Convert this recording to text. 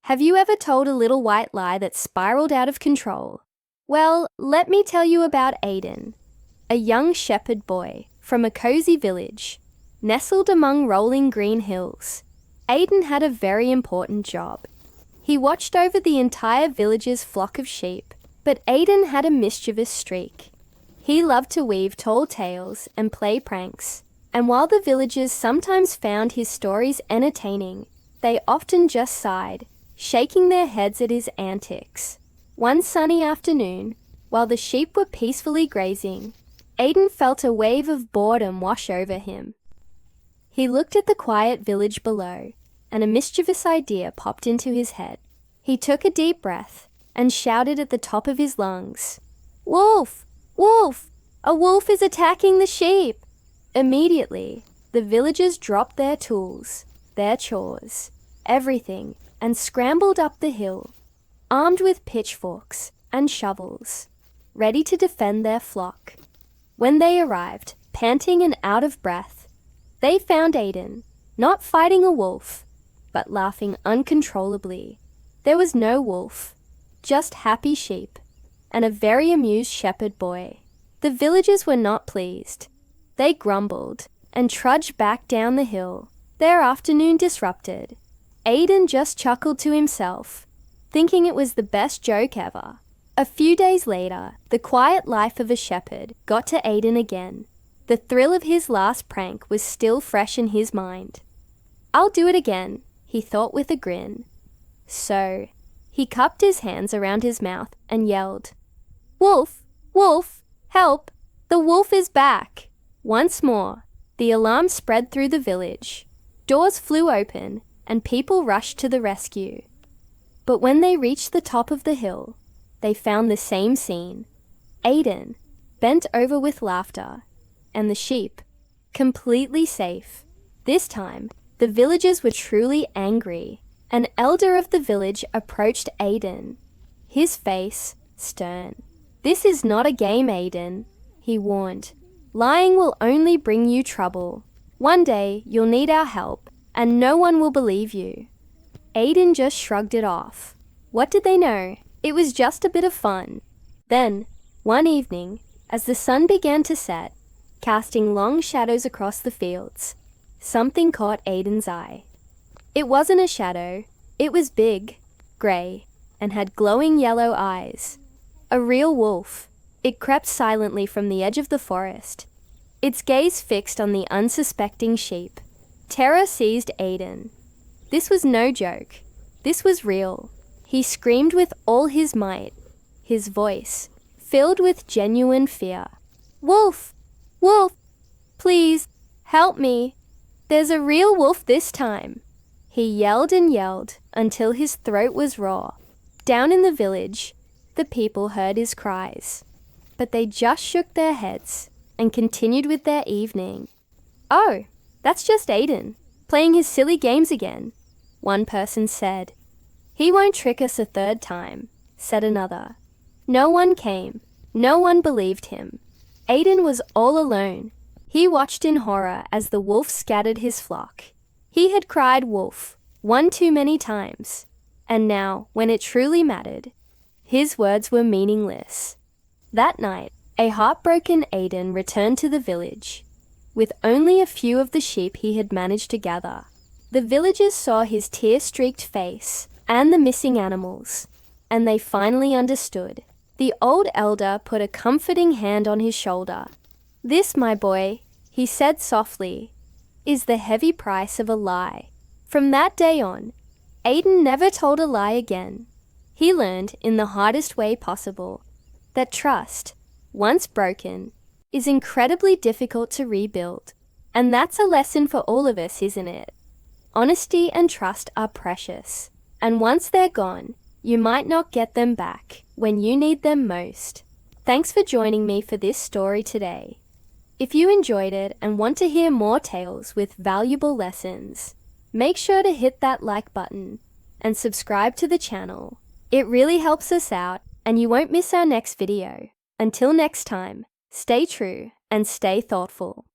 Have you ever told a little white lie that spiraled out of control? Well, let me tell you about Aiden, a young shepherd boy from a cozy village, nestled among rolling green hills. Aiden had a very important job. He watched over the entire village's flock of sheep, but Aiden had a mischievous streak. He loved to weave tall tales and play pranks, and while the villagers sometimes found his stories entertaining, they often just sighed, shaking their heads at his antics. One sunny afternoon, while the sheep were peacefully grazing, Aiden felt a wave of boredom wash over him. He looked at the quiet village below, and a mischievous idea popped into his head. He took a deep breath and shouted at the top of his lungs, "Wolf! Wolf! A wolf is attacking the sheep!" Immediately, the villagers dropped their tools, their chores, everything, and scrambled up the hill, armed with pitchforks and shovels, ready to defend their flock. When they arrived, panting and out of breath, they found Aiden, not fighting a wolf, but laughing uncontrollably. There was no wolf, just happy sheep, and a very amused shepherd boy. The villagers were not pleased. They grumbled and trudged back down the hill, their afternoon disrupted. Aiden just chuckled to himself, thinking it was the best joke ever. A few days later, the quiet life of a shepherd got to Aiden again. The thrill of his last prank was still fresh in his mind. "I'll do it again," he thought with a grin. So, he cupped his hands around his mouth and yelled, "Wolf! Wolf! Help! The wolf is back!" Once more, the alarm spread through the village. Doors flew open, and people rushed to the rescue. But when they reached the top of the hill, they found the same scene. Aiden, bent over with laughter, and the sheep, completely safe. This time, the villagers were truly angry. An elder of the village approached Aiden, his face stern. "This is not a game, Aiden," he warned. "Lying will only bring you trouble. One day, you'll need our help, and no one will believe you." Aiden just shrugged it off. What did they know? It was just a bit of fun. Then, one evening, as the sun began to set, casting long shadows across the fields, something caught Aiden's eye. It wasn't a shadow. It was big, grey, and had glowing yellow eyes. A real wolf. It crept silently from the edge of the forest, its gaze fixed on the unsuspecting sheep. Terror seized Aiden. This was no joke. This was real. He screamed with all his might, his voice filled with genuine fear. "Wolf! Wolf! Please, help me! There's a real wolf this time!" He yelled and yelled until his throat was raw. Down in the village, the people heard his cries, but they just shook their heads and continued with their evening. "Oh, that's just Aiden, playing his silly games again," one person said. "He won't trick us a third time," said another. No one came. No one believed him. Aiden was all alone. He watched in horror as the wolf scattered his flock. He had cried wolf one too many times, and now, when it truly mattered, his words were meaningless. That night, a heartbroken Aiden returned to the village, with only a few of the sheep he had managed to gather. The villagers saw his tear-streaked face and the missing animals, and they finally understood. The old elder put a comforting hand on his shoulder. "This, my boy," he said softly, "is the heavy price of a lie." From that day on, Aiden never told a lie again. He learned, in the hardest way possible, that trust, once broken, is incredibly difficult to rebuild. And that's a lesson for all of us, isn't it? Honesty and trust are precious, and once they're gone, you might not get them back when you need them most. Thanks for joining me for this story today. If you enjoyed it and want to hear more tales with valuable lessons, make sure to hit that like button and subscribe to the channel. It really helps us out, and you won't miss our next video. Until next time, stay true and stay thoughtful.